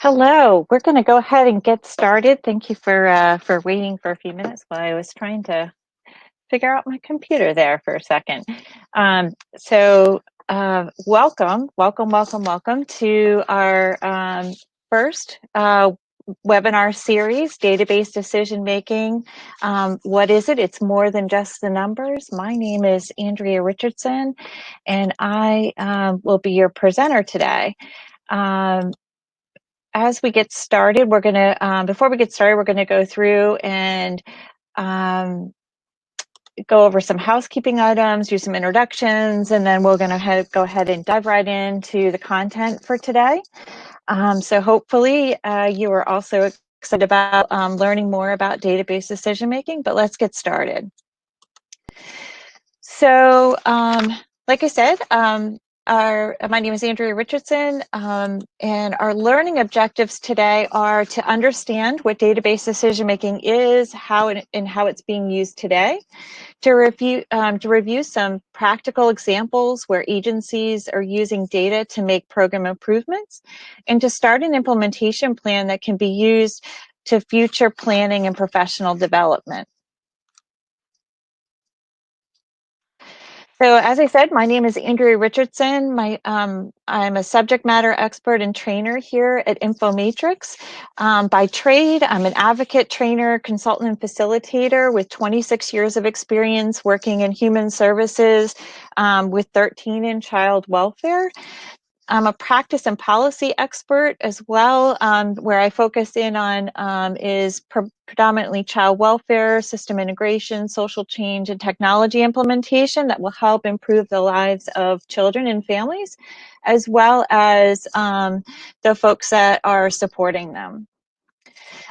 Hello, we're going to go ahead and get started. Thank you for waiting for a few minutes while I was trying to figure out my computer there for a second. Welcome to our first webinar series, Database Decision Making. What is it? It's more than just the numbers. My name is Andrea Richardson, and I will be your presenter today. As we get started, we're going to, before we get started, we're going to go through and go over some housekeeping items, do some introductions, and then we're going to go ahead and dive right into the content for today. So hopefully you are also excited about learning more about database decision making, but let's get started. So, like I said, my name is Andrea Richardson, and our learning objectives today are to understand what database decision making is, how it's being used today, to review some practical examples where agencies are using data to make program improvements, and to start an implementation plan that can be used to future planning and professional development. So as I said, my name is Andrea Richardson. I'm a subject matter expert and trainer here at Infomatrix. By trade, I'm an advocate, trainer, consultant, and facilitator with 26 years of experience working in human services with 13 in child welfare. I'm a practice and policy expert as well. Where I focus in on is predominantly child welfare, system integration, social change, and technology implementation that will help improve the lives of children and families, as well as the folks that are supporting them.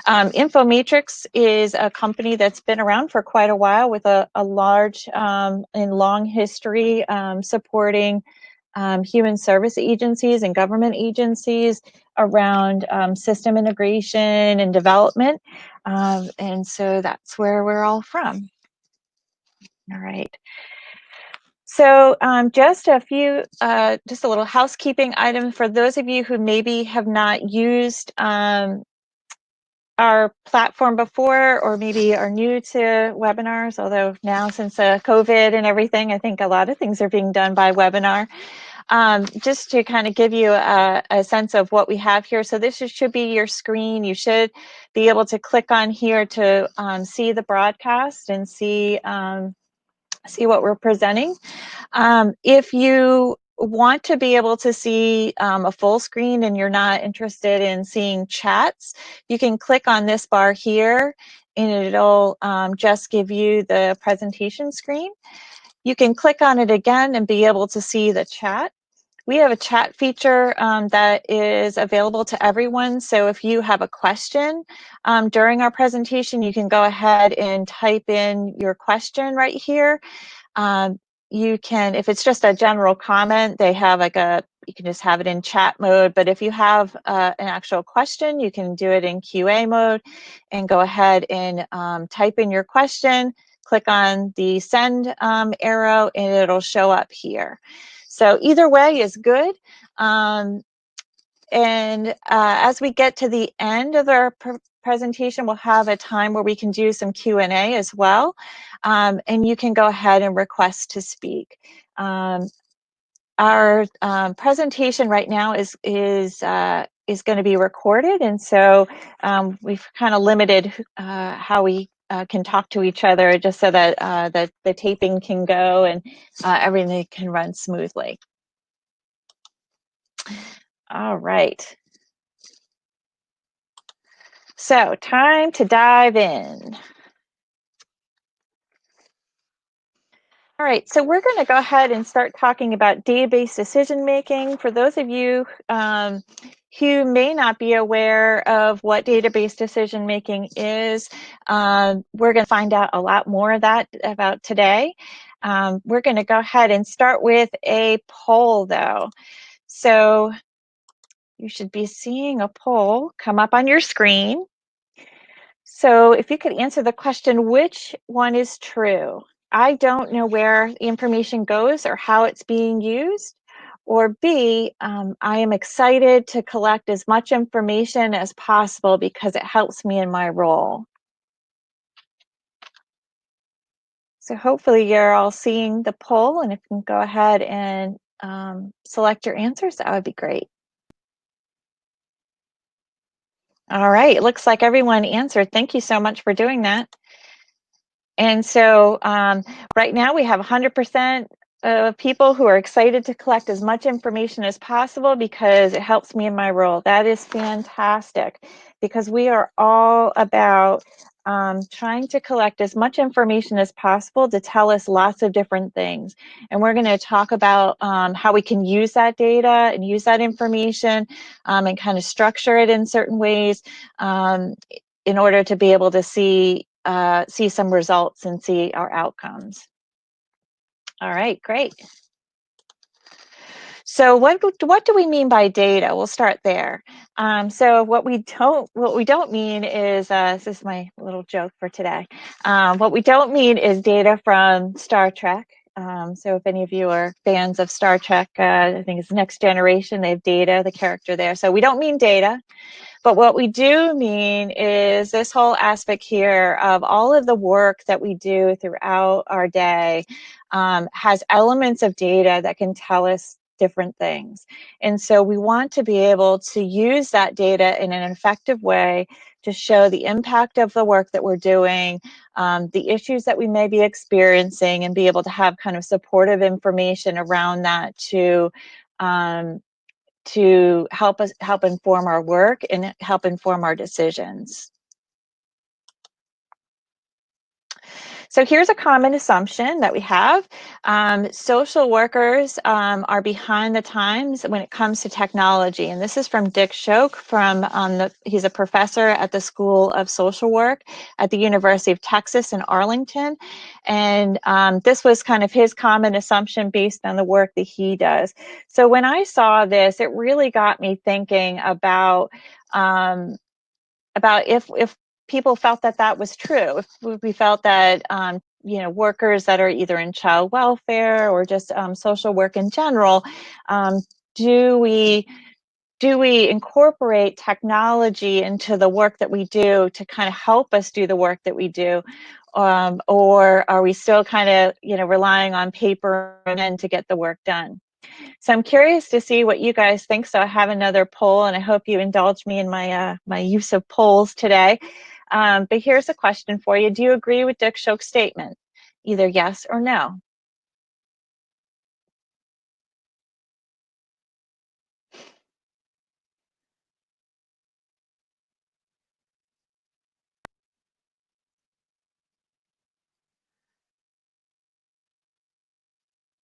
Infomatrix is a company that's been around for quite a while with a large and long history supporting human service agencies and government agencies around system integration and development. And so that's where we're all from. All right. So just a little housekeeping item for those of you who maybe have not used our platform before, or maybe are new to webinars, although now since COVID and everything, I think a lot of things are being done by webinar. Just to kind of give you a sense of what we have here. So this should be your screen. You should be able to click on here to see the broadcast and see what we're presenting. If you want to be able to see a full screen and you're not interested in seeing chats, you can click on this bar here and it'll just give you the presentation screen. You can click on it again and be able to see the chat. We have a chat feature that is available to everyone. So if you have a question during our presentation, you can go ahead and type in your question right here. You can, if it's just a general comment, they have you can just have it in chat mode. But if you have an actual question, you can do it in QA mode and go ahead and type in your question, click on the send arrow, and it'll show up here. So either way is good. As we get to the end of our presentation, we'll have a time where we can do some Q&A as well. And you can go ahead and request to speak. Our presentation right now is going to be recorded, and so we've kind of limited how we can talk to each other, just so that the taping can go and everything can run smoothly. All right. So time to dive in. All right, so we're going to go ahead and start talking about database decision making. For those of you who may not be aware of what database decision making is, we're going to find out a lot more of that about today. We're going to go ahead and start with a poll, though. So you should be seeing a poll come up on your screen. So if you could answer the question, which one is true? I don't know where the information goes or how it's being used, Or B, I am excited to collect as much information as possible because it helps me in my role. So hopefully you're all seeing the poll, and if you can go ahead and select your answers, that would be great. All right, it looks like everyone answered. Thank you so much for doing that. And so right now we have 100% of people who are excited to collect as much information as possible because it helps me in my role. That is fantastic, because we are all about trying to collect as much information as possible to tell us lots of different things. And we're going to talk about how we can use that data and use that information and kind of structure it in certain ways in order to be able to see some results and see our outcomes. All right, great. So what do we mean by data? We'll start there. So what we don't mean is this is my little joke for today. What we don't mean is data from Star Trek. So if any of you are fans of Star Trek, I think it's Next Generation. They have Data, the character there. So we don't mean data. But what we do mean is this whole aspect here of all of the work that we do throughout our day has elements of data that can tell us different things. And so we want to be able to use that data in an effective way to show the impact of the work that we're doing, the issues that we may be experiencing, and be able to have kind of supportive information around that to help inform our work and help inform our decisions. So here's a common assumption that we have. Social workers are behind the times when it comes to technology. And this is from Dick Shoke he's a professor at the School of Social Work at the University of Texas in Arlington. And this was kind of his common assumption based on the work that he does. So when I saw this, it really got me thinking about if people felt that that was true, if we felt that workers that are either in child welfare or just social work in general, do we incorporate technology into the work that we do to kind of help us do the work that we do, or are we still kind of relying on paper and pen to get the work done? So I'm curious to see what you guys think. So I have another poll, and I hope you indulge me in my my use of polls today. But here's a question for you. Do you agree with Dick Shoke's statement? Either yes or no.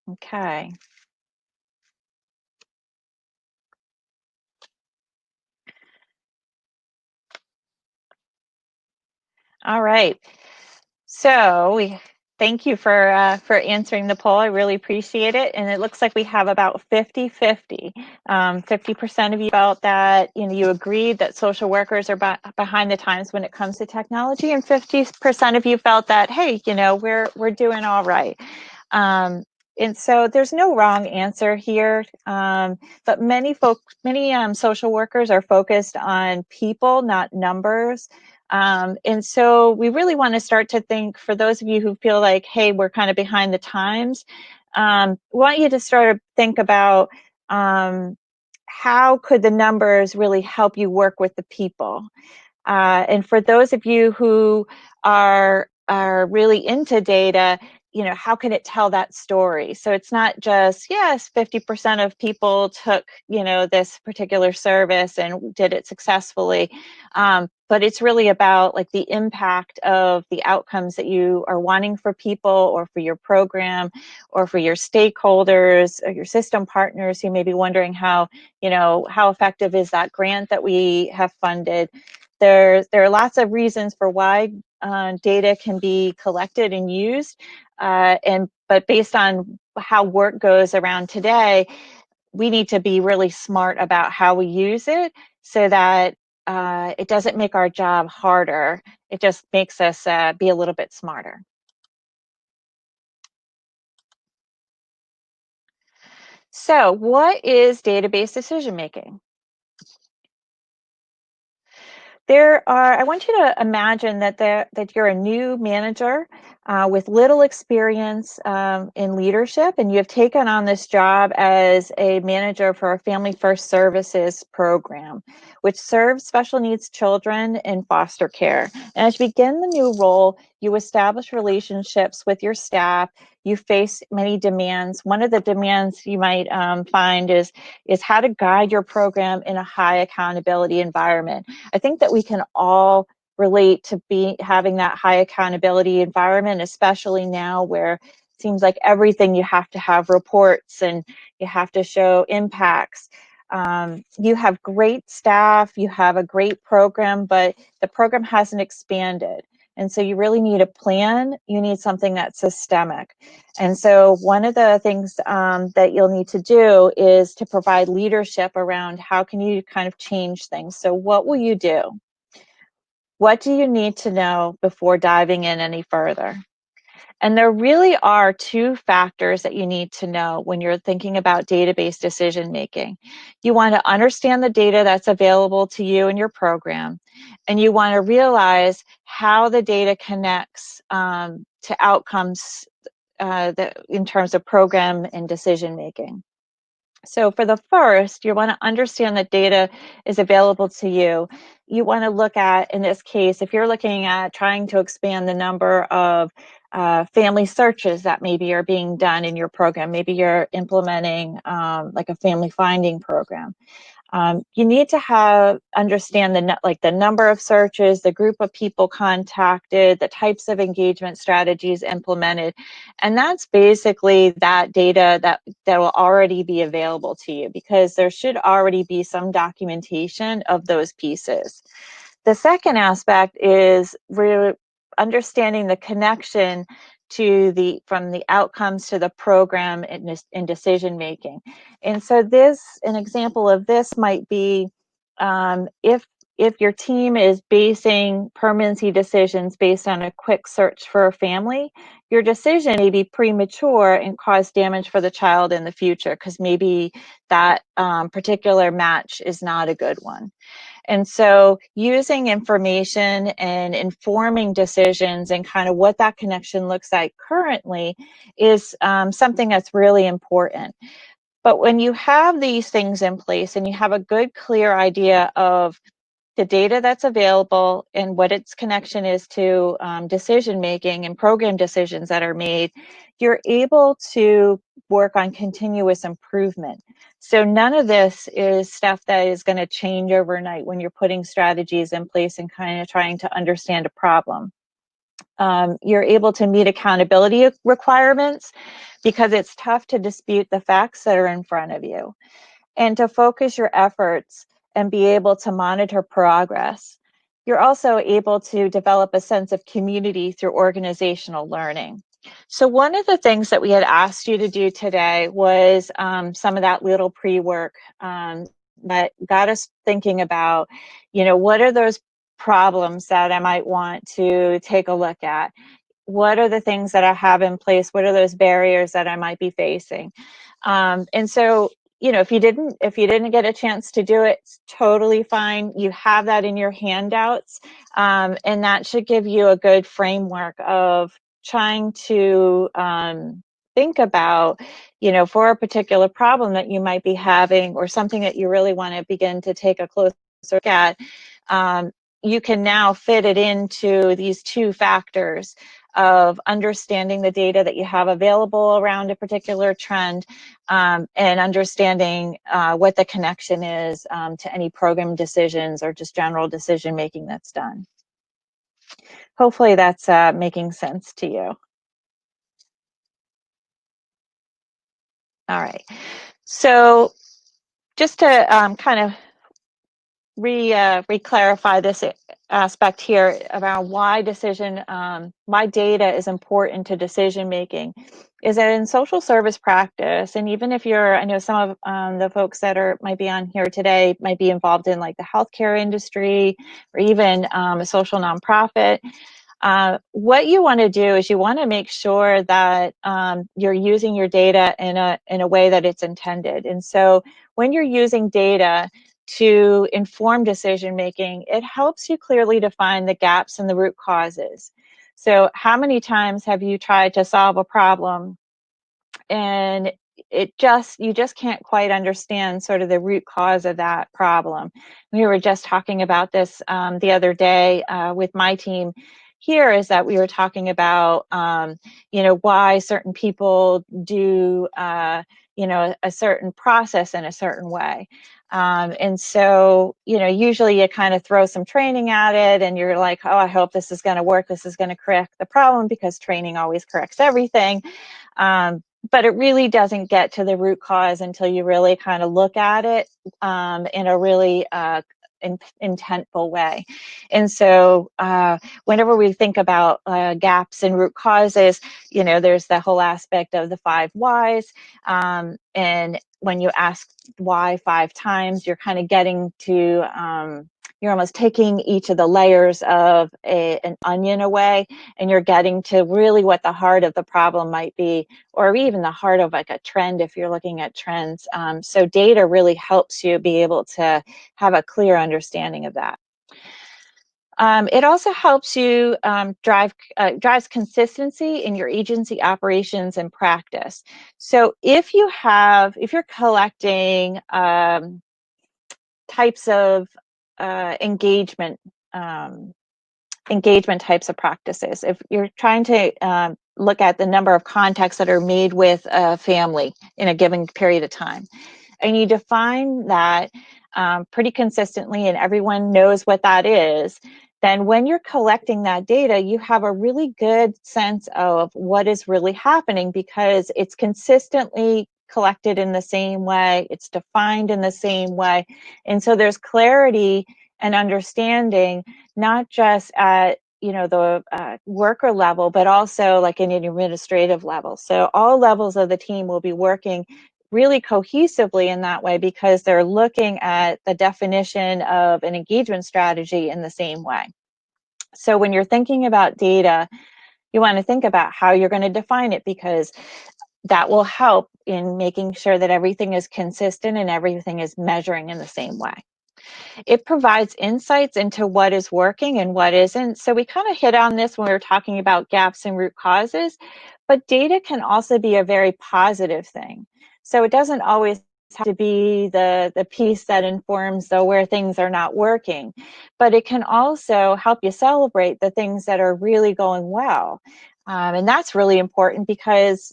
Okay. All right. So we thank you for answering the poll. I really appreciate it. And it looks like we have about 50-50. 50% of you felt that you agreed that social workers are behind the times when it comes to technology, and 50% of you felt that, hey, we're doing all right. And so there's no wrong answer here, but many social workers are focused on people, not numbers. And so we really want to start to think, for those of you who feel like, hey, we're kind of behind the times, we want you to start to think about how could the numbers really help you work with the people. And for those of you who are really into data, how can it tell that story? So it's not just, yes, 50% of people took, this particular service and did it successfully. But it's really about like the impact of the outcomes that you are wanting for people, or for your program, or for your stakeholders or your system partners who may be wondering how effective is that grant that we have funded. There are lots of reasons for why data can be collected and used, but based on how work goes around today, we need to be really smart about how we use it, so that it doesn't make our job harder. It just makes us be a little bit smarter. So what is database decision making? I want you to imagine that you're a new manager with little experience in leadership, and you have taken on this job as a manager for a Family First Services program, which serves special needs children in foster care. And as you begin the new role, you establish relationships with your staff. You face many demands. One of the demands you might find is how to guide your program in a high accountability environment. I think that we can all relate to having that high accountability environment, especially now where it seems like everything you have to have reports and you have to show impacts. You have great staff, you have a great program, but the program hasn't expanded. And so you really need a plan. You need something that's systemic. And so one of the things that you'll need to do is to provide leadership around how can you kind of change things. So what will you do? What do you need to know before diving in any further? And there really are two factors that you need to know when you're thinking about database decision making. You want to understand the data that's available to you in your program, and you want to realize how the data connects to outcomes in terms of program and decision making. So for the first, you want to understand that data is available to you. You want to look at, in this case, if you're looking at trying to expand the number of family searches that maybe are being done in your program, maybe you're implementing like a family finding program. You need to understand the number of searches, the group of people contacted, the types of engagement strategies implemented, and that's basically that data that will already be available to you, because there should already be some documentation of those pieces. The second aspect is really understanding the connection from the outcomes to the program in decision making. And so an example of this might be if your team is basing permanency decisions based on a quick search for a family, your decision may be premature and cause damage for the child in the future, because maybe that particular match is not a good one. And so using information and informing decisions and kind of what that connection looks like currently is something that's really important. But when you have these things in place and you have a good, clear idea of the data that's available and what its connection is to decision making and program decisions that are made, you're able to work on continuous improvement. So none of this is stuff that is going to change overnight when you're putting strategies in place and kind of trying to understand a problem. You're able to meet accountability requirements because it's tough to dispute the facts that are in front of you, and to focus your efforts and be able to monitor progress. You're also able to develop a sense of community through organizational learning. So one of the things that we had asked you to do today was some of that little pre-work that got us thinking about, what are those problems that I might want to take a look at? What are the things that I have in place? What are those barriers that I might be facing? And so, if you didn't get a chance to do it, it's totally fine. You have that in your handouts, and that should give you a good framework of trying to think about, for a particular problem that you might be having or something that you really want to begin to take a closer look at. Um, you can now fit it into these two factors of understanding the data that you have available around a particular trend, and understanding what the connection is to any program decisions or just general decision making that's done. Hopefully that's making sense to you. All right. So just to kind of re-clarify this aspect here about why data is important to decision making, is that in social service practice, and even if I know some of the folks that might be on here today might be involved in like the healthcare industry or even a social nonprofit, What you want to do is you want to make sure that you're using your data in a way that it's intended. And so when you're using data to inform decision making, it helps you clearly define the gaps and the root causes. So how many times have you tried to solve a problem and you just can't quite understand sort of the root cause of that problem? We were just talking about this the other day with my team here, is that we were talking about why certain people do a certain process in a certain way. And so, usually you kind of throw some training at it and you're like, oh, I hope this is going to work. This is going to correct the problem, because training always corrects everything. But it really doesn't get to the root cause until you really kind of look at it in a really intentful way. And so whenever we think about gaps and root causes, there's the whole aspect of the 5 whys. And when you ask why 5 times, you're kind of getting to you're almost taking each of the layers of an onion away, and you're getting to really what the heart of the problem might be, or even the heart of like a trend if you're looking at trends. So data really helps you be able to have a clear understanding of that. It also helps you drives consistency in your agency operations and practice. So if you're collecting types of engagement types of practices, if you're trying to look at the number of contacts that are made with a family in a given period of time, and you define that pretty consistently and everyone knows what that is, then when you're collecting that data, you have a really good sense of what is really happening, because it's consistently collected in the same way, it's defined in the same way. And so there's clarity and understanding, not just at the worker level, but also like in an administrative level. So all levels of the team will be working really cohesively in that way, because they're looking at the definition of an engagement strategy in the same way. So when you're thinking about data, you want to think about how you're going to define it, because that will help in making sure that everything is consistent and everything is measuring in the same way. It provides insights into what is working and what isn't. So we kind of hit on this when we were talking about gaps and root causes, but data can also be a very positive thing. So it doesn't always have to be the piece that informs where things are not working, but it can also help you celebrate the things that are really going well. And that's really important, because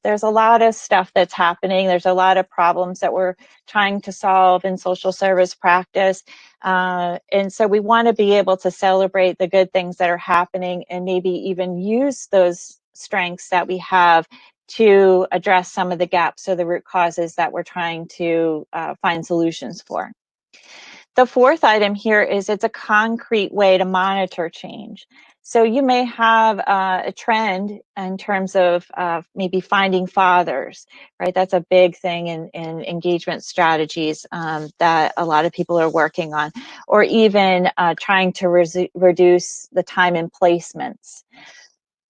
there's a lot of stuff that's happening. There's a lot of problems that we're trying to solve in social service practice. And so we want to be able to celebrate the good things that are happening, and maybe even use those strengths that we have to address some of the gaps or the root causes that we're trying to find solutions for. The fourth item here is it's a concrete way to monitor change. So you may have a trend in terms of maybe finding fathers, right? That's a big thing in engagement strategies that a lot of people are working on, or even trying to reduce the time in placements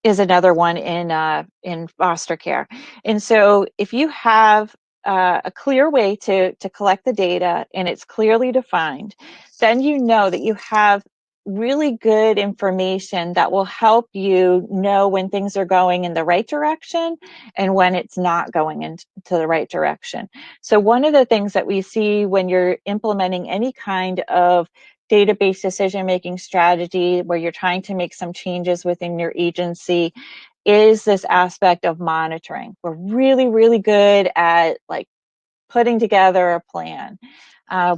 is another one in foster care. And so if you have a clear way to collect the data and it's clearly defined, then you know that you have really good information that will help you know when things are going in the right direction and when it's not going into the right direction. So one of the things that we see when you're implementing any kind of database decision-making strategy where you're trying to make some changes within your agency is this aspect of monitoring. We're really, really good at like putting together a plan.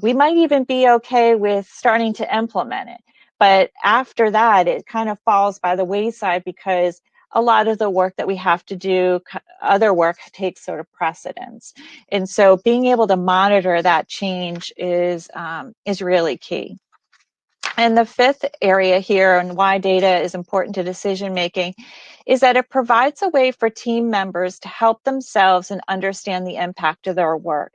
We might even be okay with starting to implement it, but after that, it kind of falls by the wayside, because a lot of the work that we have to do, other work takes sort of precedence. And so being able to monitor that change is really key. And the fifth area here, and why data is important to decision making, is that it provides a way for team members to help themselves and understand the impact of their work.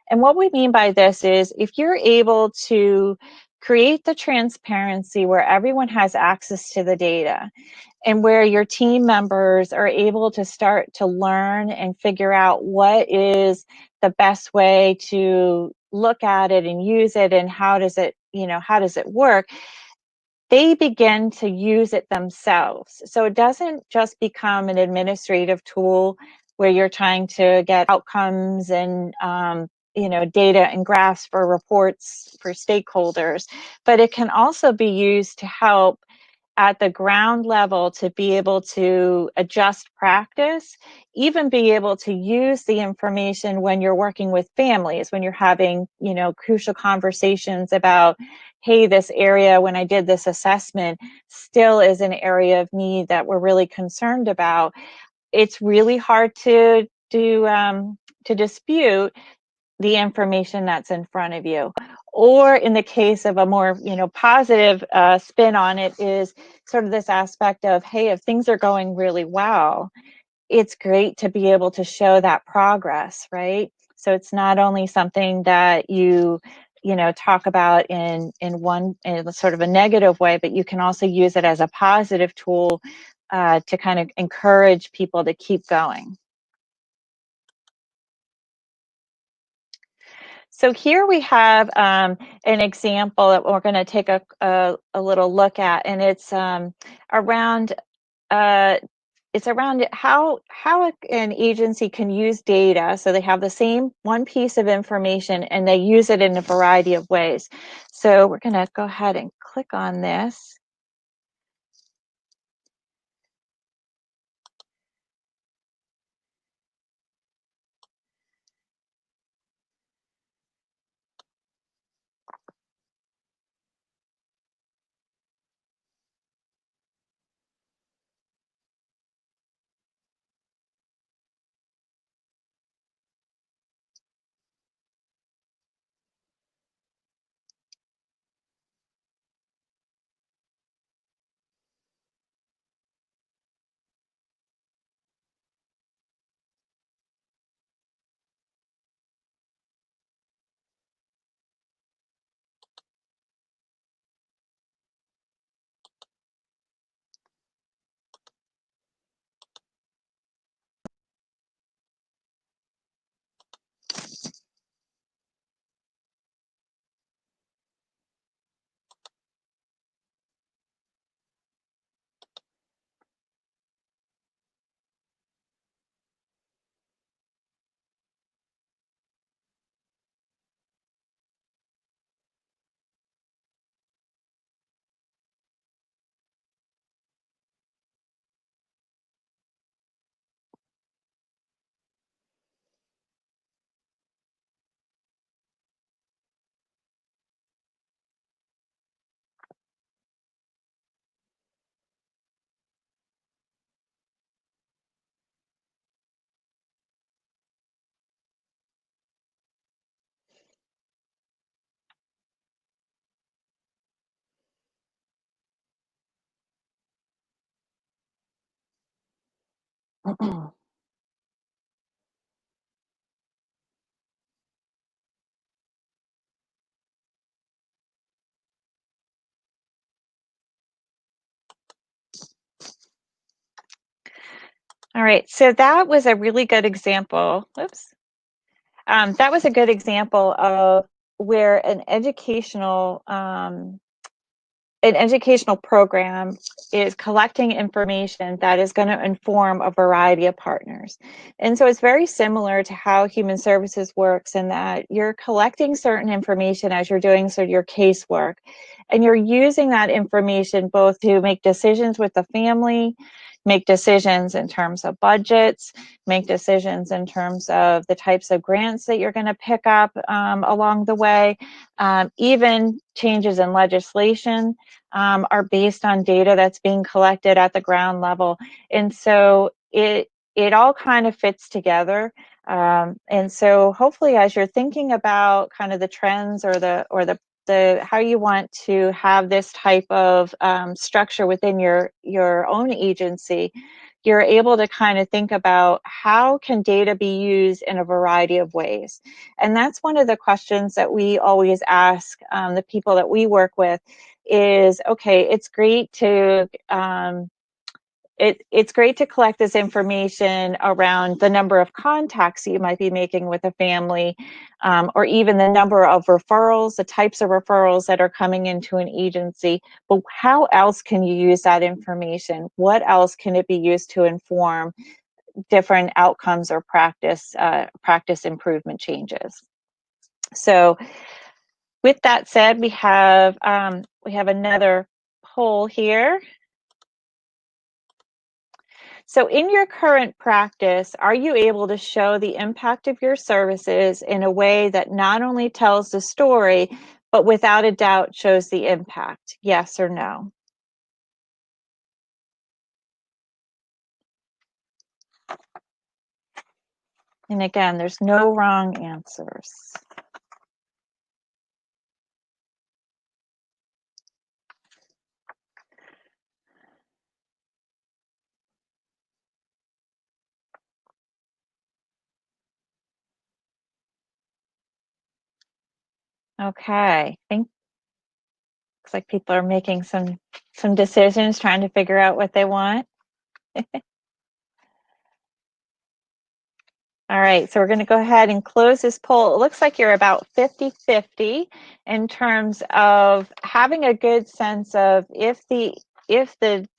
And what we mean by this is, if you're able to create the transparency where everyone has access to the data and where your team members are able to start to learn and figure out what is the best way to look at it and use it, and how does it, how does it work, they begin to use it themselves. So it doesn't just become an administrative tool where you're trying to get outcomes and data and graphs for reports for stakeholders, but it can also be used to help at the ground level to be able to adjust practice, even be able to use the information when you're working with families, when you're having, crucial conversations about, hey, this area, when I did this assessment, still is an area of need that we're really concerned about. It's really hard to dispute the information that's in front of you. Or in the case of a more, positive spin on it, is sort of this aspect of, hey, if things are going really well, it's great to be able to show that progress, right? So it's not only something that you talk about in sort of a negative way, but you can also use it as a positive tool to kind of encourage people to keep going. So here we have an example that we're going to take a little look at, and around uh, it's around how an agency can use data. So they have the same one piece of information and they use it in a variety of ways. So we're going to go ahead and click on this. All right, so that was a really good example. Oops. That was a good example of where an educational program is collecting information that is going to inform a variety of partners. And so it's very similar to how human services works, in that you're collecting certain information as you're doing sort of your casework, and you're using that information both to make decisions with the family, make decisions in terms of budgets, make decisions in terms of the types of grants that you're going to pick up along the way. Even changes in legislation are based on data that's being collected at the ground level. And so it all kind of fits together. And so hopefully, as you're thinking about kind of the trends or the how you want to have this type of structure within your own agency, you're able to kind of think about how can data be used in a variety of ways. And that's one of the questions that we always ask the people that we work with is, okay, it's great to it's great to collect this information around the number of contacts you might be making with a family, or even the number of referrals, the types of referrals that are coming into an agency. But how else can you use that information? What else can it be used to inform different outcomes or practice improvement changes? So, with that said, we have another poll here. So in your current practice, are you able to show the impact of your services in a way that not only tells the story, but without a doubt shows the impact? Yes or no? And again, there's no wrong answers. Okay, looks like people are making some decisions, trying to figure out what they want. All right, so we're going to go ahead and close this poll. It looks like you're about 50-50 in terms of having a good sense of if the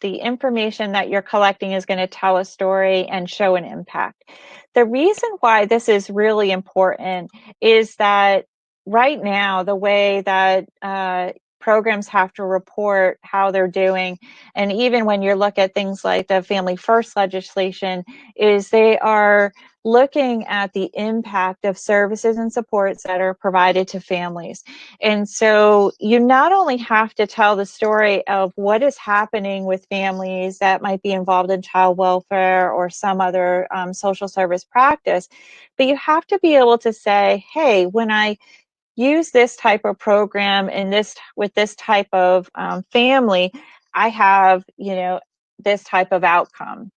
information that you're collecting is going to tell a story and show an impact. The reason why this is really important is that right now, the way that programs have to report how they're doing, and even when you look at things like the Family First legislation, is they are looking at the impact of services and supports that are provided to families. And so you not only have to tell the story of what is happening with families that might be involved in child welfare or some other social service practice, but you have to be able to say, hey, when I use this type of program and with this type of family, I have, this type of outcome.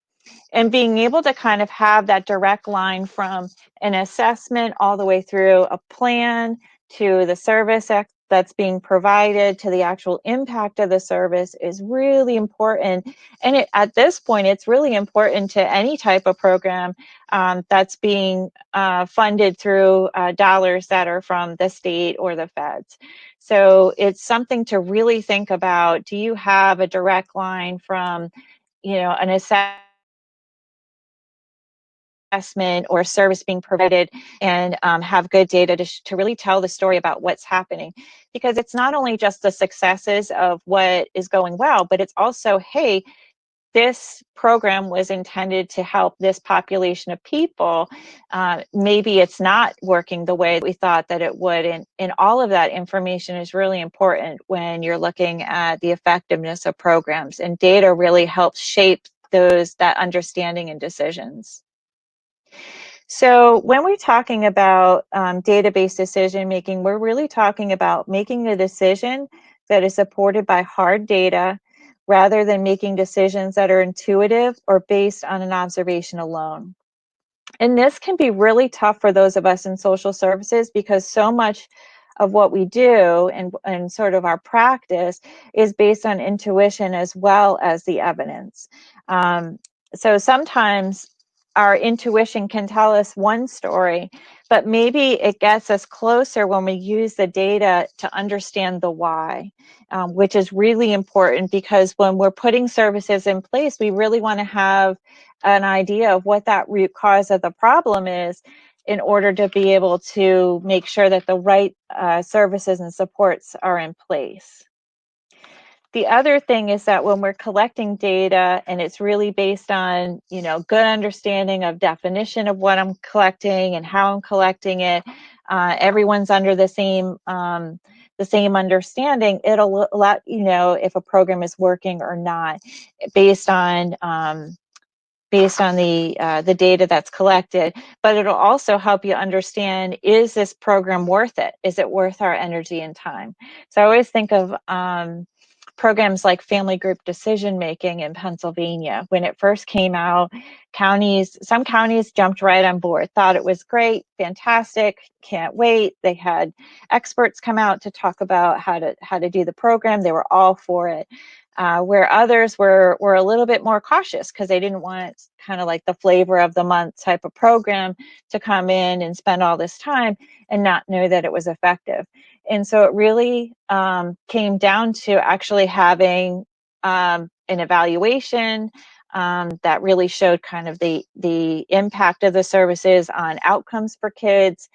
And being able to kind of have that direct line from an assessment all the way through a plan to the service that's being provided to the actual impact of the service is really important. And at this point, it's really important to any type of program that's being funded through dollars that are from the state or the feds. So it's something to really think about. Do you have a direct line from, an assessment or service being provided, and have good data to really tell the story about what's happening? Because it's not only just the successes of what is going well, but it's also, hey, this program was intended to help this population of people. Maybe it's not working the way we thought that it would. And all of that information is really important when you're looking at the effectiveness of programs. And data really helps shape that understanding and decisions. So when we're talking about database decision making, we're really talking about making a decision that is supported by hard data rather than making decisions that are intuitive or based on an observation alone. And this can be really tough for those of us in social services because so much of what we do and sort of our practice is based on intuition as well as the evidence. So sometimes our intuition can tell us one story, but maybe it gets us closer when we use the data to understand the why, which is really important because when we're putting services in place, we really want to have an idea of what that root cause of the problem is in order to be able to make sure that the right services and supports are in place. The other thing is that when we're collecting data and it's really based on, good understanding of definition of what I'm collecting and how I'm collecting it, everyone's under the same understanding, it'll let you know if a program is working or not based on the data that's collected. But it'll also help you understand, is this program worth it? Is it worth our energy and time? So I always think of programs like family group decision making in Pennsylvania. When it first came out, some counties jumped right on board, thought it was great, fantastic, can't wait. They had experts come out to talk about how to do the program. They were all for it. Where others were a little bit more cautious because they didn't want kind of like the flavor of the month type of program to come in and spend all this time and not know that it was effective. And so it really came down to actually having an evaluation that really showed kind of the impact of the services on outcomes for kids.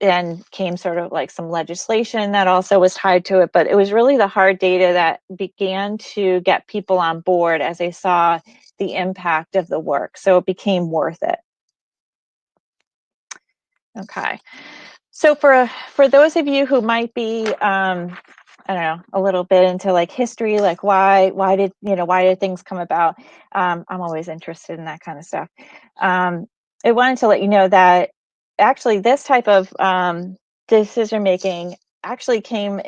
And came sort of like some legislation that also was tied to it, but it was really the hard data that began to get people on board as they saw the impact of the work. So it became worth it. Okay. So for those of you who might be, I don't know, a little bit into like history, like why did things come about? I'm always interested in that kind of stuff. I wanted to let you know that actually this type of decision making actually came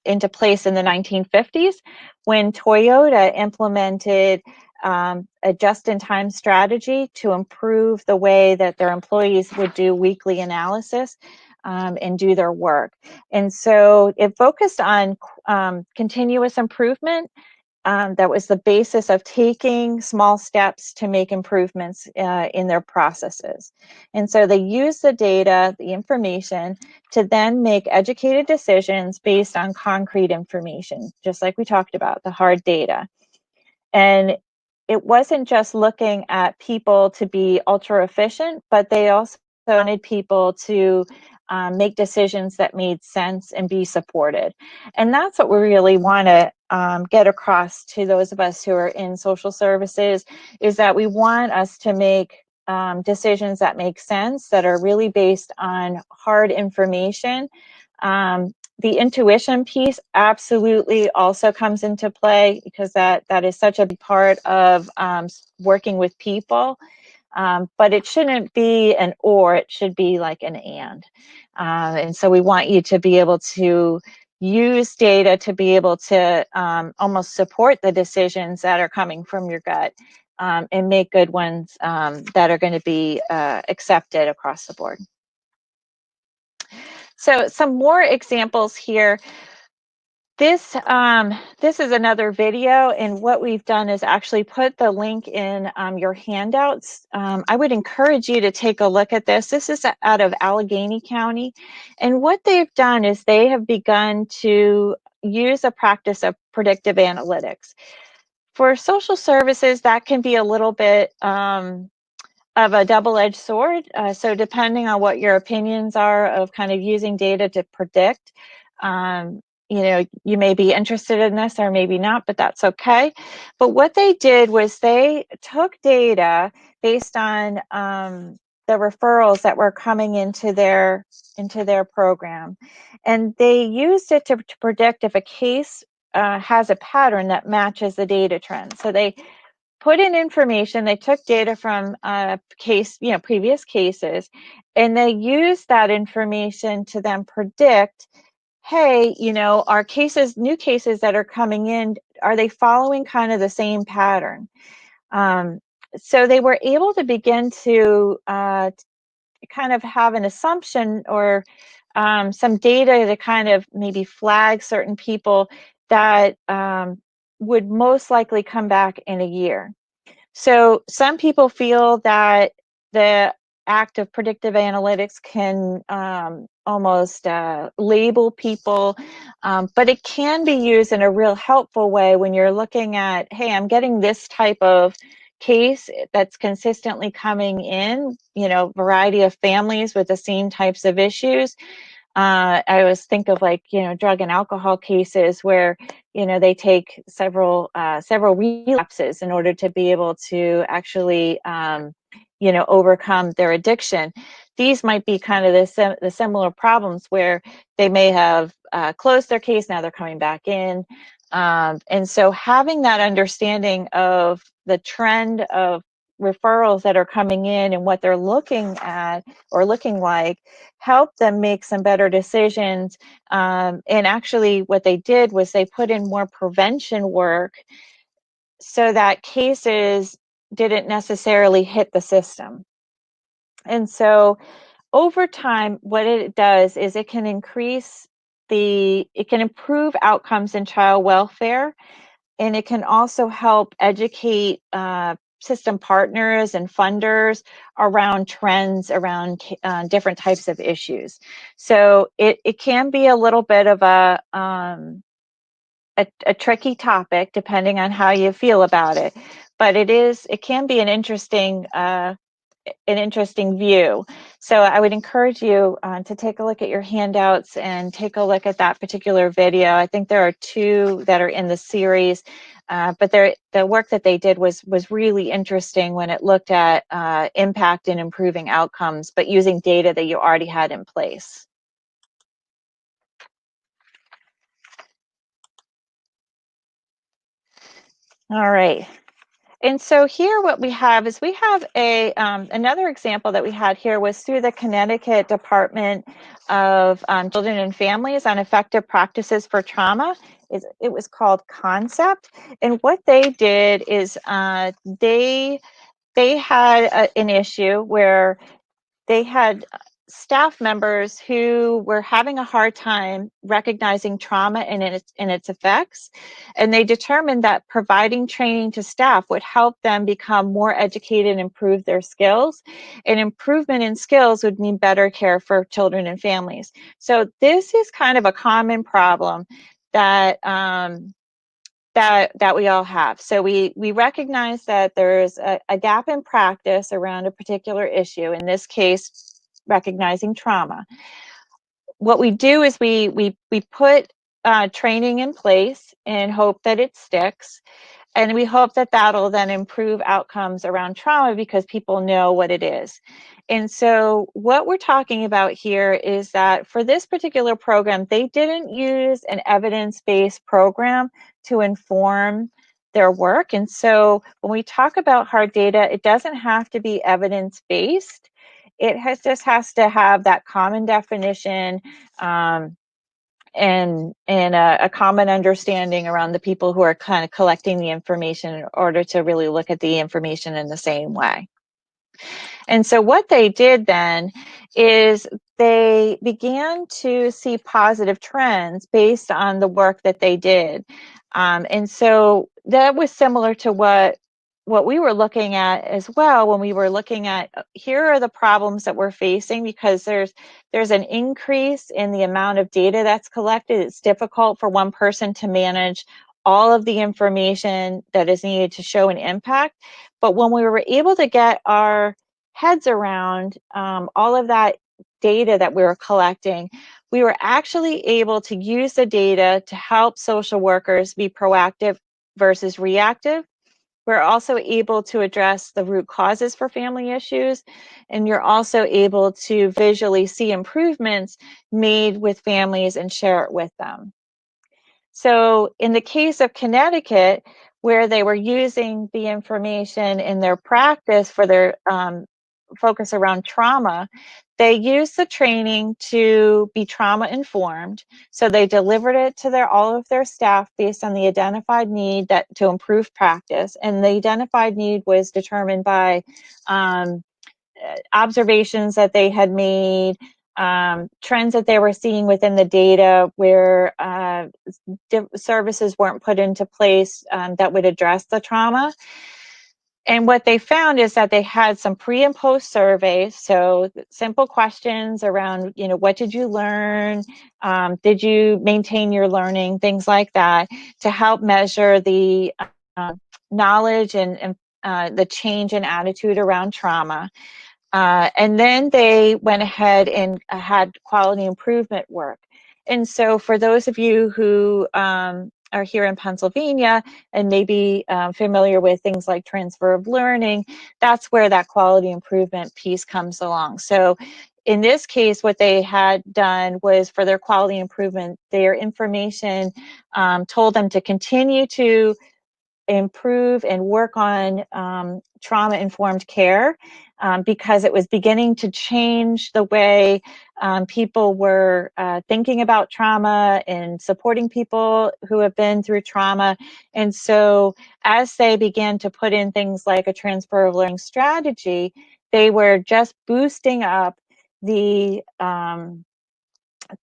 into place in the 1950s when Toyota implemented a just-in-time strategy to improve the way that their employees would do weekly analysis and do their work. And so it focused on continuous improvement. That was the basis of taking small steps to make improvements in their processes. And so they use the data, the information, to then make educated decisions based on concrete information, just like we talked about, the hard data. And it wasn't just looking at people to be ultra efficient, but they also wanted people to make decisions that made sense and be supported. And that's what we really want to get across to those of us who are in social services, is that we want us to make decisions that make sense, that are really based on hard information. The intuition piece absolutely also comes into play, because that is such a big part of working with people. But it shouldn't be an or, it should be like an and. And so we want you to be able to use data to be able to almost support the decisions that are coming from your gut, and make good ones that are going to be accepted across the board. So some more examples here. This is another video, and what we've done is actually put the link in your handouts. I would encourage you to take a look at this. This is out of Allegheny County, and what they've done is they have begun to use a practice of predictive analytics. For social services, that can be a little bit of a double-edged sword. So depending on what your opinions are of kind of using data to predict, you may be interested in this or maybe not, but that's okay. But what they did was they took data based on the referrals that were coming into their program, and they used it to predict if a case has a pattern that matches the data trend. So they put in information, they took data from previous cases, and they used that information to then predict, hey, our new cases that are coming in, are they following kind of the same pattern? So they were able to begin to kind of have an assumption or some data to kind of maybe flag certain people that would most likely come back in a year. So some people feel that the act of predictive analytics can almost label people, but it can be used in a real helpful way when you're looking at, hey, I'm getting this type of case that's consistently coming in, variety of families with the same types of issues. I always think of like, drug and alcohol cases where, they take several relapses in order to be able to actually, overcome their addiction. These might be kind of the similar problems where they may have closed their case, now they're coming back in. And so having that understanding of the trend of referrals that are coming in and what they're looking at or looking like, help them make some better decisions. And actually what they did was they put in more prevention work so that cases didn't necessarily hit the system. And so over time, what it does is it can improve outcomes in child welfare, and it can also help educate system partners and funders around trends around different types of issues. So it can be a little bit of a tricky topic depending on how you feel about it, but it can be an interesting view. So I would encourage you to take a look at your handouts and take a look at that particular video. I think there are 2 that are in the series, but the work that they did was really interesting when it looked at impact and improving outcomes, but using data that you already had in place. All right. And so here what we have is we have another example that we had here was through the Connecticut Department of Children and Families on Effective Practices for Trauma. It was called Concept. And what they did is they had an issue where they had staff members who were having a hard time recognizing trauma and its effects, and they determined that providing training to staff would help them become more educated and improve their skills, and improvement in skills would mean better care for children and families. So this is kind of a common problem that that we all have. So we recognize that there's a gap in practice around a particular issue, in this case, recognizing trauma. What we do is we put training in place and hope that it sticks. And we hope that that'll then improve outcomes around trauma because people know what it is. And so what we're talking about here is that for this particular program, they didn't use an evidence-based program to inform their work. And so when we talk about hard data, it doesn't have to be evidence-based. Just has to have that common definition, and a common understanding around the people who are kind of collecting the information in order to really look at the information in the same way. And so what they did then is they began to see positive trends based on the work that they did. And so that was similar to what we were looking at as well when we were looking at here are the problems that we're facing, because there's an increase in the amount of data that's collected. It's difficult for one person to manage all of the information that is needed to show an impact. But when we were able to get our heads around all of that data that we were collecting, we were actually able to use the data to help social workers be proactive versus reactive. We're also able to address the root causes for family issues, and you're also able to visually see improvements made with families and share it with them. So in the case of Connecticut, where they were using the information in their practice for their focus around trauma, they used the training to be trauma informed. So they delivered it to all of their staff based on the identified need to improve practice. And the identified need was determined by observations that they had made, trends that they were seeing within the data where services weren't put into place that would address the trauma. And what they found is that they had some pre and post surveys, so simple questions around, what did you learn? Did you maintain your learning? Things like that, to help measure the knowledge and the change in attitude around trauma. And then they went ahead and had quality improvement work. And so for those of you who are here in Pennsylvania and maybe familiar with things like transfer of learning, that's where that quality improvement piece comes along. So in this case, what they had done was, for their quality improvement, their information told them to continue to improve and work on trauma-informed care, because it was beginning to change the way people were thinking about trauma and supporting people who have been through trauma. And so as they began to put in things like a transfer of learning strategy, they were just boosting up the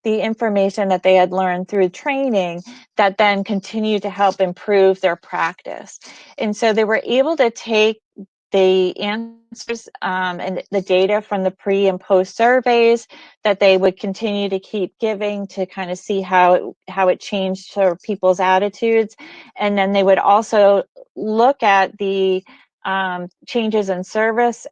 information that they had learned through training that then continued to help improve their practice. And so they were able to take the answers and the data from the pre and post surveys that they would continue to keep giving to kind of see how it changed for people's attitudes. And then they would also look at the changes in services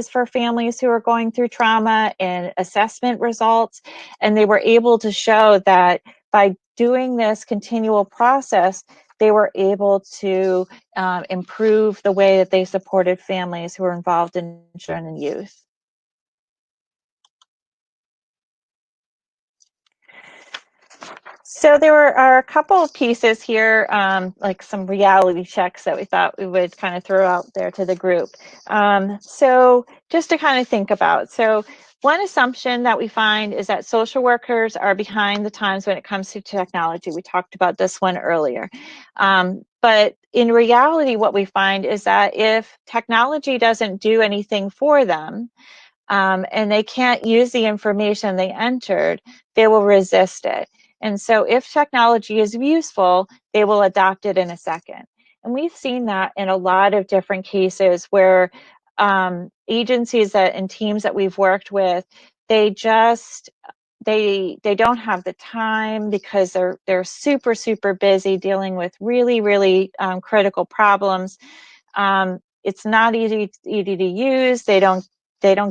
for families who are going through trauma and assessment results. And they were able to show that by doing this continual process, they were able to improve the way that they supported families who were involved in children and youth. So there are a couple of pieces here, like some reality checks that we thought we would kind of throw out there to the group. So just to kind of think about. So one assumption that we find is that social workers are behind the times when it comes to technology. We talked about this one earlier. But in reality, what we find is that if technology doesn't do anything for them, and they can't use the information they entered, they will resist it. And so if technology is useful, they will adopt it in a second. And we've seen that in a lot of different cases where agencies and teams that we've worked with, they just they don't have the time because they're super busy dealing with really critical problems. It's not easy to use. They don't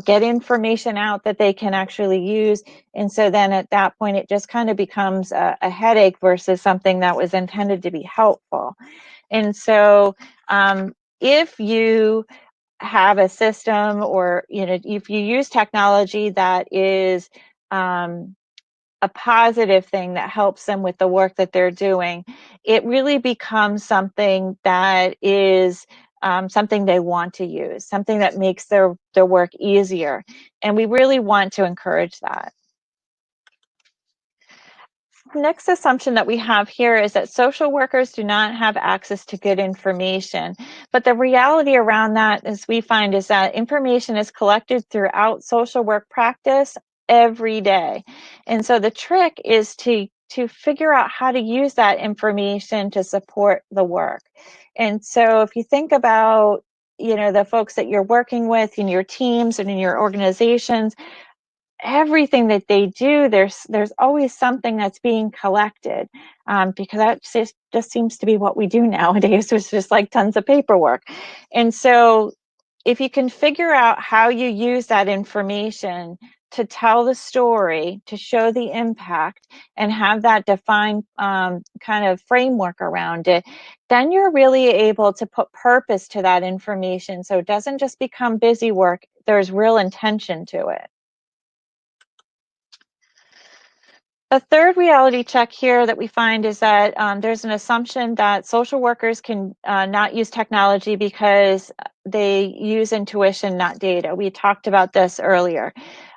get information out that they can actually use. And so then at that point, it just kind of becomes a headache versus something that was intended to be helpful. And so if you have a system, or if you use technology that is a positive thing that helps them with the work that they're doing, it really becomes something that is something they want to use, something that makes their work easier. And we really want to encourage that. Next assumption that we have here is that social workers do not have access to good information. But the reality around that, as we find, is that information is collected throughout social work practice every day. And so the trick is to figure out how to use that information to support the work. And so if you think about the folks that you're working with in your teams and in your organizations, everything that they do, there's always something that's being collected, because that just seems to be what we do nowadays. It's just like tons of paperwork. And so if you can figure out how you use that information to tell the story, to show the impact, and have that defined kind of framework around it, then you're really able to put purpose to that information, so it doesn't just become busy work. There's real intention to it. A third reality check here that we find is that there's an assumption that social workers can not use technology because they use intuition, not data. We talked about this earlier.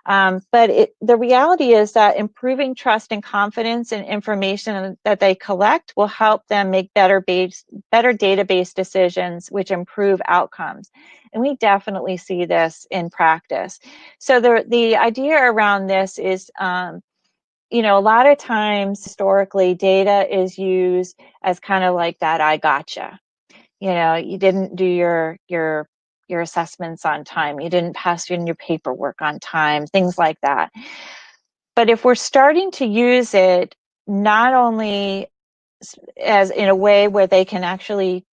But the reality is that improving trust and confidence in information that they collect will help them make better database decisions, which improve outcomes. And we definitely see this in practice. So the idea around this is, a lot of times historically, data is used as kind of like that I gotcha. You didn't do your assessments on time. You didn't pass in your paperwork on time, things like that. But if we're starting to use it not only as in a way where they can actually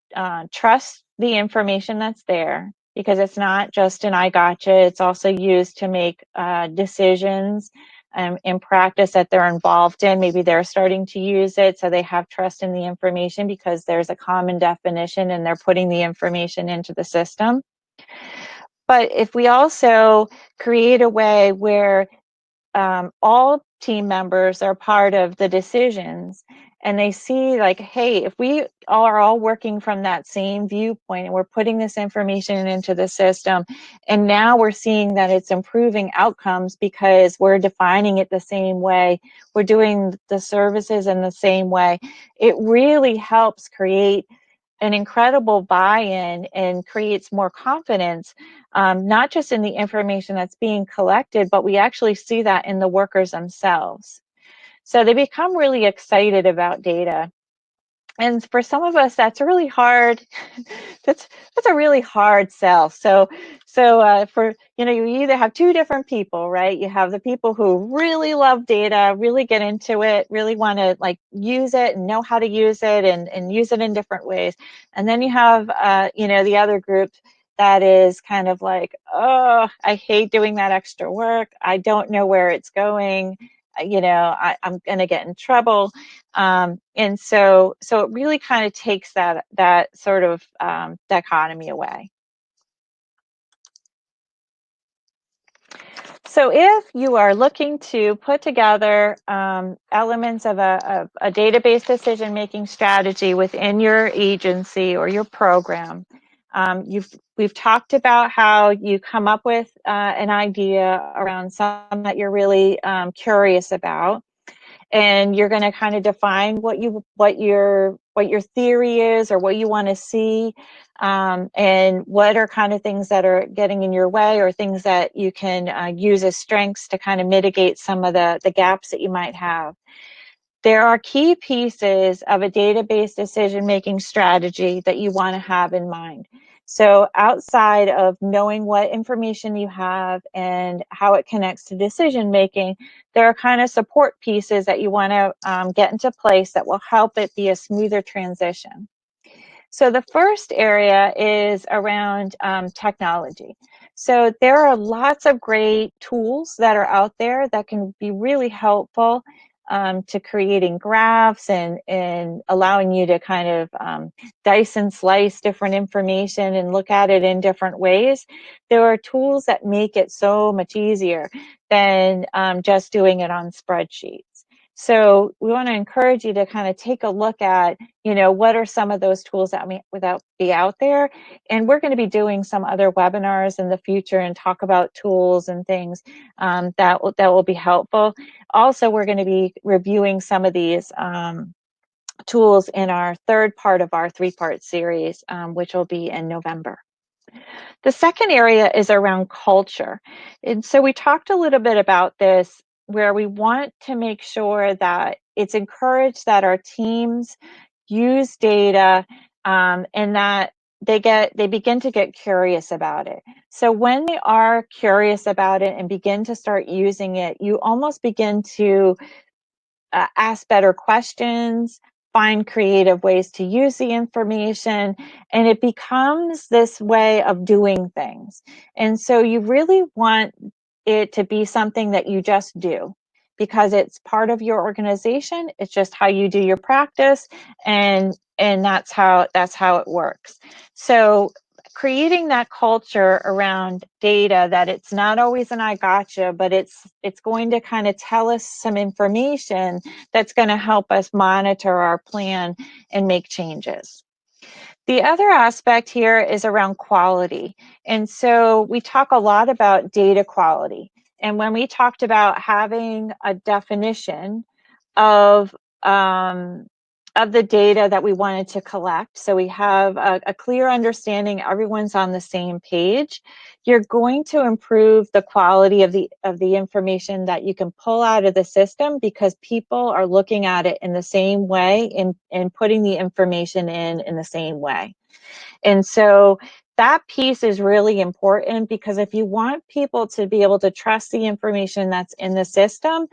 trust the information that's there, because it's not just an I gotcha, it's also used to make decisions in practice that they're involved in. Maybe they're starting to use it, so they have trust in the information because there's a common definition and they're putting the information into the system. But if we also create a way where all team members are part of the decisions, and they see like, hey, if we are all working from that same viewpoint and we're putting this information into the system, and now we're seeing that it's improving outcomes because we're defining it the same way, we're doing the services in the same way, it really helps create an incredible buy-in and creates more confidence, not just in the information that's being collected, but we actually see that in the workers themselves. So they become really excited about data. And for some of us, that's really hard. that's that's a really hard sell. So for, you either have two different people, right? You have the people who really love data, really get into it, really want to like use it and know how to use it and use it in different ways. And then you have the other group that is kind of like, oh, I hate doing that extra work. I don't know where it's going. I'm going to get in trouble. And so it really kind of takes that sort of dichotomy away. So if you are looking to put together elements of a database decision-making strategy within your agency or your program, we've talked about how you come up with an idea around something that you're really curious about, and you're going to kind of define what your theory is or what you want to see, and what are kind of things that are getting in your way or things that you can use as strengths to kind of mitigate some of the gaps that you might have. There are key pieces of a database decision-making strategy that you want to have in mind. So outside of knowing what information you have and how it connects to decision-making, there are kind of support pieces that you want to get into place that will help it be a smoother transition. So the first area is around technology. So there are lots of great tools that are out there that can be really helpful to creating graphs and allowing you to kind of dice and slice different information and look at it in different ways. There are tools that make it so much easier than just doing it on spreadsheets. So we want to encourage you to kind of take a look at, what are some of those tools that be out there. And we're going to be doing some other webinars in the future and talk about tools and things that will be helpful. Also, we're going to be reviewing some of these tools in our third part of our three-part series, which will be in November. The second area is around culture. And so we talked a little bit about this, where we want to make sure that it's encouraged that our teams use data, and that they begin to get curious about it. So when they are curious about it and begin to start using it, you almost begin to ask better questions, find creative ways to use the information, and it becomes this way of doing things. And so you really want it to be something that you just do because it's part of your organization. It's just how you do your practice, and that's how it works. So creating that culture around data, that it's not always an I gotcha, but it's going to kind of tell us some information that's going to help us monitor our plan and make changes. The other aspect here is around quality. And so we talk a lot about data quality. And when we talked about having a definition of the data that we wanted to collect, so we have a clear understanding, everyone's on the same page, you're going to improve the quality of the information that you can pull out of the system, because people are looking at it in the same way and putting the information in the same way. And so that piece is really important, because if you want people to be able to trust the information that's in the system,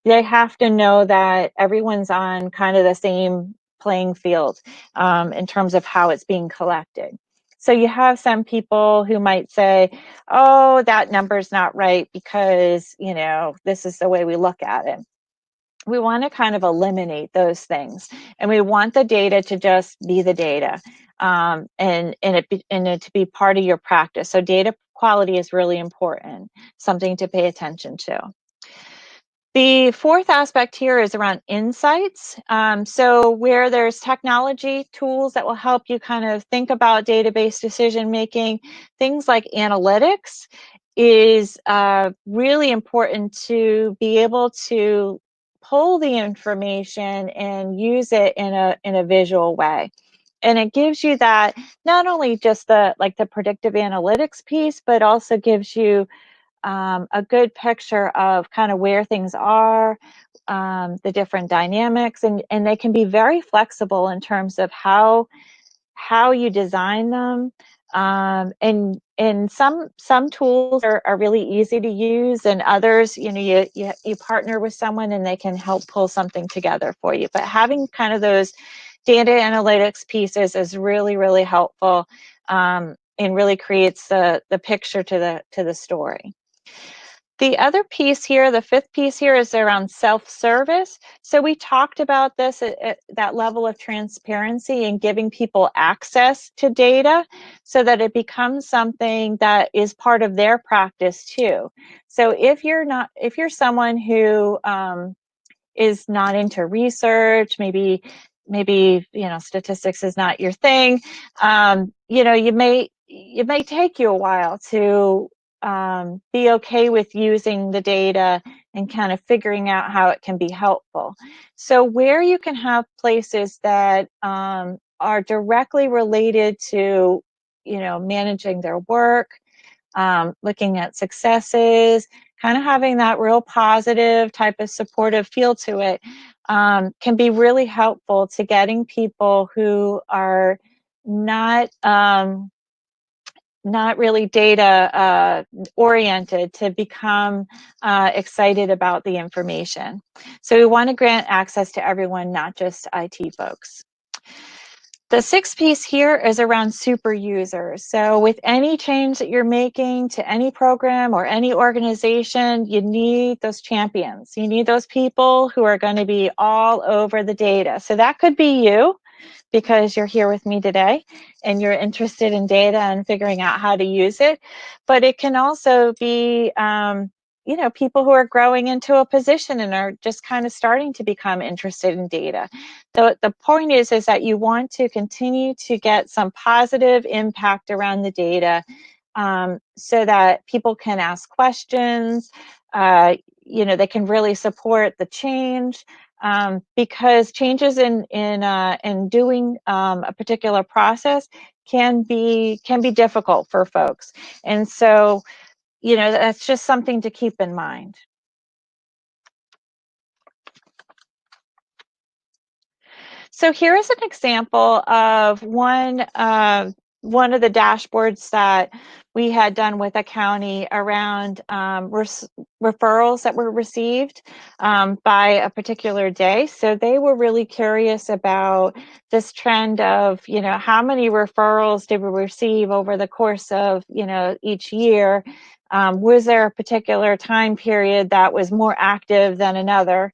they have to know that everyone's on kind of the same playing field in terms of how it's being collected. So you have some people who might say, oh, that number's not right because, this is the way we look at it. We want to kind of eliminate those things, and we want the data to just be the data, and it to be part of your practice. So data quality is really important, something to pay attention to. The fourth aspect here is around insights. So where there's technology tools that will help you kind of think about database decision making, things like analytics is really important to be able to pull the information and use it in a visual way. And it gives you that, not only just the predictive analytics piece, but also gives you a good picture of kind of where things are, the different dynamics, and they can be very flexible in terms of how you design them. And some tools are really easy to use, and others, you partner with someone and they can help pull something together for you. But having kind of those data analytics pieces is really, really helpful, and really creates the picture to the story. The other piece here, the fifth piece here, is around self-service. So we talked about this at that level of transparency and giving people access to data so that it becomes something that is part of their practice too. So if you're someone who is not into research, maybe statistics is not your thing, it may take you a while to be okay with using the data and kind of figuring out how it can be helpful. So where you can have places that are directly related to managing their work, looking at successes, kind of having that real positive type of supportive feel to it, can be really helpful to getting people who are not not really data oriented to become excited about the information. So we want to grant access to everyone, not just IT folks. The sixth piece here is around super users. So with any change that you're making to any program or any organization, you need those champions. You need those people who are going to be all over the data. So that could be you, because you're here with me today and you're interested in data and figuring out how to use it. But it can also be people who are growing into a position and are just kind of starting to become interested in data. The point is that you want to continue to get some positive impact around the data, so that people can ask questions. They can really support the change, because changes in doing a particular process can be difficult for folks, and so that's just something to keep in mind. So here is an example of one of the dashboards that we had done with a county around referrals that were received by a particular day. So they were really curious about this trend of, how many referrals did we receive over the course of, each year? Was there a particular time period that was more active than another?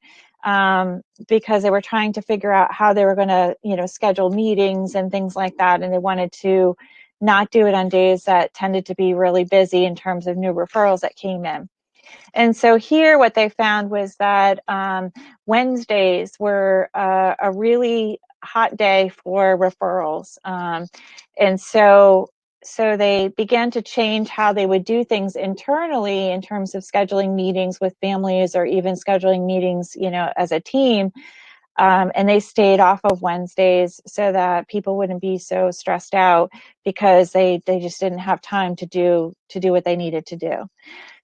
Because they were trying to figure out how they were going to, schedule meetings and things like that. And they wanted to not do it on days that tended to be really busy in terms of new referrals that came in. And so here what they found was that Wednesdays were a really hot day for referrals. And so they began to change how they would do things internally in terms of scheduling meetings with families, or even scheduling meetings, as a team. And they stayed off of Wednesdays so that people wouldn't be so stressed out, because they just didn't have time to do what they needed to do.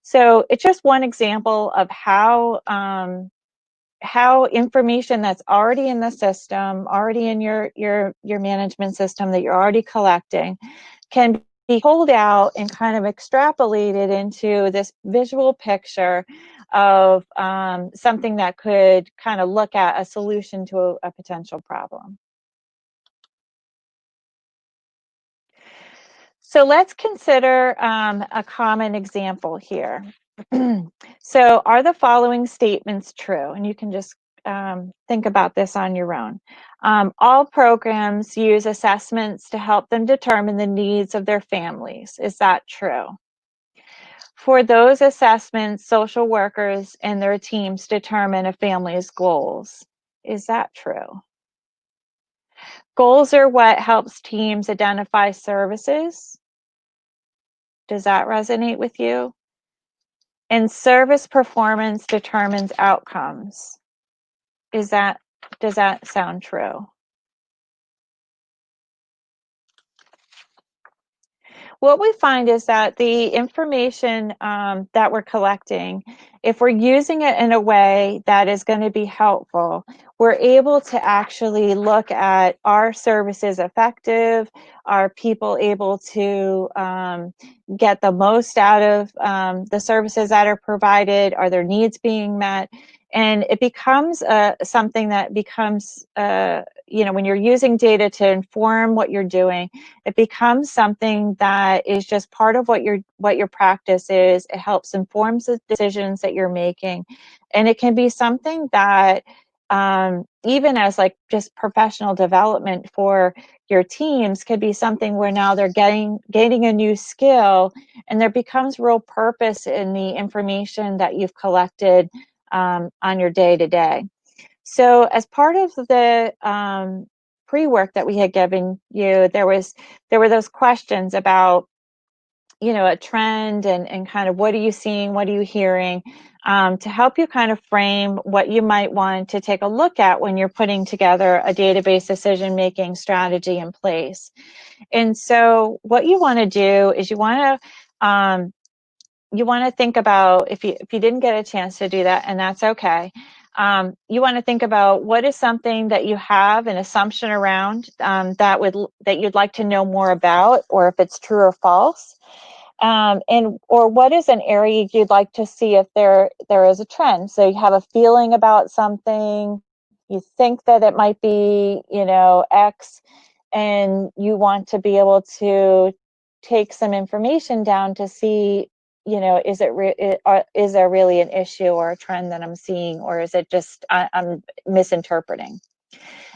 So it's just one example of how information that's already in the system, already in your management system that you're already collecting, can be pulled out and kind of extrapolated into this visual picture of something that could kind of look at a solution to a potential problem. So let's consider a common example here. So are the following statements true? And you can just think about this on your own. All programs use assessments to help them determine the needs of their families. Is that true? For those assessments, social workers and their teams determine a family's goals. Is that true? Goals are what helps teams identify services. Does that resonate with you? And service performance determines outcomes. Does that sound true? What we find is that the information that we're collecting, if we're using it in a way that is going to be helpful, we're able to actually look at, are services effective? Are people able to get the most out of the services that are provided? Are their needs being met? And it becomes something that becomes, when you're using data to inform what you're doing, it becomes something that is just part of what your practice is. It helps informs the decisions that you're making, and it can be something that even as like just professional development for your teams could be something where now they're gaining a new skill, and there becomes real purpose in the information that you've collected on your day to day. So as part of the pre-work that we had given you, there were those questions about, a trend and kind of what are you seeing, what are you hearing, to help you kind of frame what you might want to take a look at when you're putting together a database decision-making strategy in place. And so what you want to do is you want to think about, if you didn't get a chance to do that, and that's okay. You want to think about what is something that you have an assumption around that you'd like to know more about, or if it's true or false, or what is an area you'd like to see if there is a trend. So you have a feeling about something, you think that it might be, X, and you want to be able to take some information down to see, is is there really an issue or a trend that I'm seeing, or is it just I'm misinterpreting?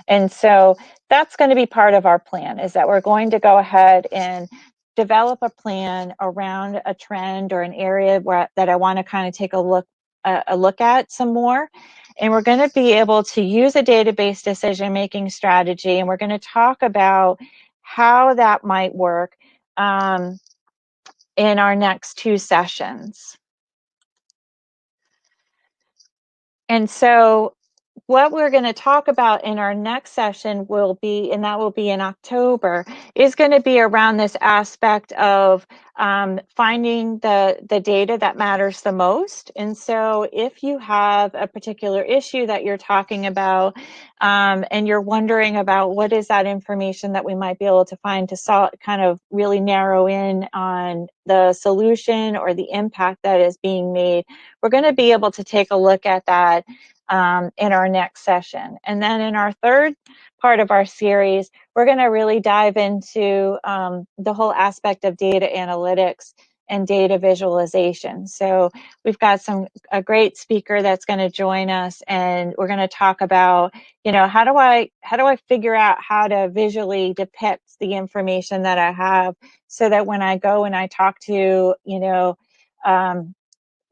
And so that's going to be part of our plan, is that we're going to go ahead and develop a plan around a trend or an area that I want to kind of take a look at some more. And we're going to be able to use a database decision-making strategy, and we're going to talk about how that might work in our next 2 sessions. And so what we're going to talk about in our next session will be, and that will be in October, is going to be around this aspect of finding the data that matters the most. And so if you have a particular issue that you're talking about, and you're wondering about what is that information that we might be able to find to kind of really narrow in on the solution or the impact that is being made, we're going to be able to take a look at that in our next session. And then in our third part of our series, we're going to really dive into the whole aspect of data analytics and data visualization. So we've got a great speaker that's going to join us, and we're going to talk about, how do I figure out how to visually depict the information that I have, so that when I go and I talk to,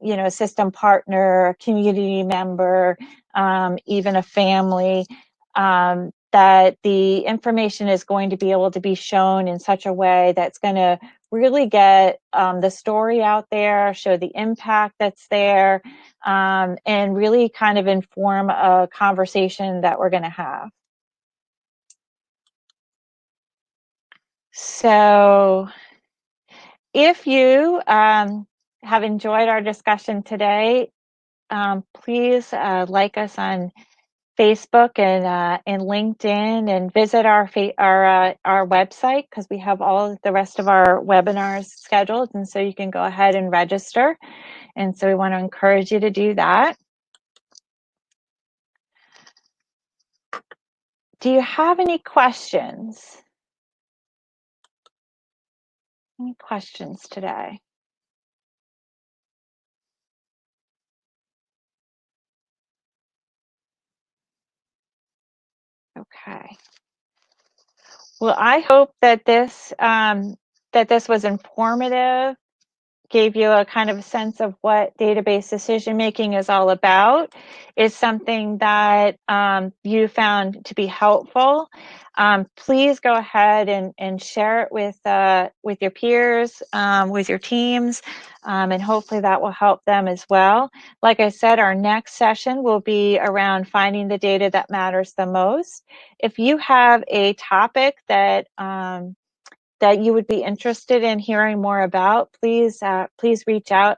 a system partner, a community member, even a family, that the information is going to be able to be shown in such a way that's going to really get the story out there, show the impact that's there, and really kind of inform a conversation that we're going to have. So if you have enjoyed our discussion today, please like us on Facebook and LinkedIn, and visit our website, because we have all the rest of our webinars scheduled, and so you can go ahead and register. And so we want to encourage you to do that. Do you have any questions? Any questions today? Okay. Well, I hope that this was informative, gave you a kind of a sense of what database decision making is all about is something that you found to be helpful, please go ahead and share it with your peers, with your teams, and hopefully that will help them as well. Like I said, our next session will be around finding the data that matters the most. If you have a topic that that you would be interested in hearing more about, please please reach out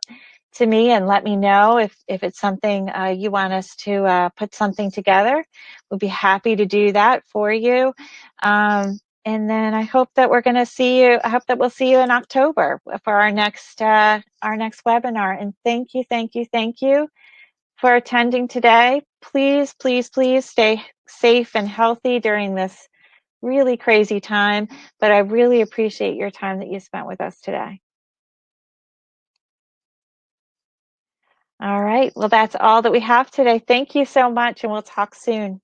to me and let me know if it's something you want us to put something together. We'll be happy to do that for you. And then I hope that we're going to see you. I hope that we'll see you in October for our next webinar. And thank you for attending today. Please, please, please stay safe and healthy during this really crazy time, but I really appreciate your time that you spent with us today. All right, well, that's all that we have today. Thank you so much, and we'll talk soon.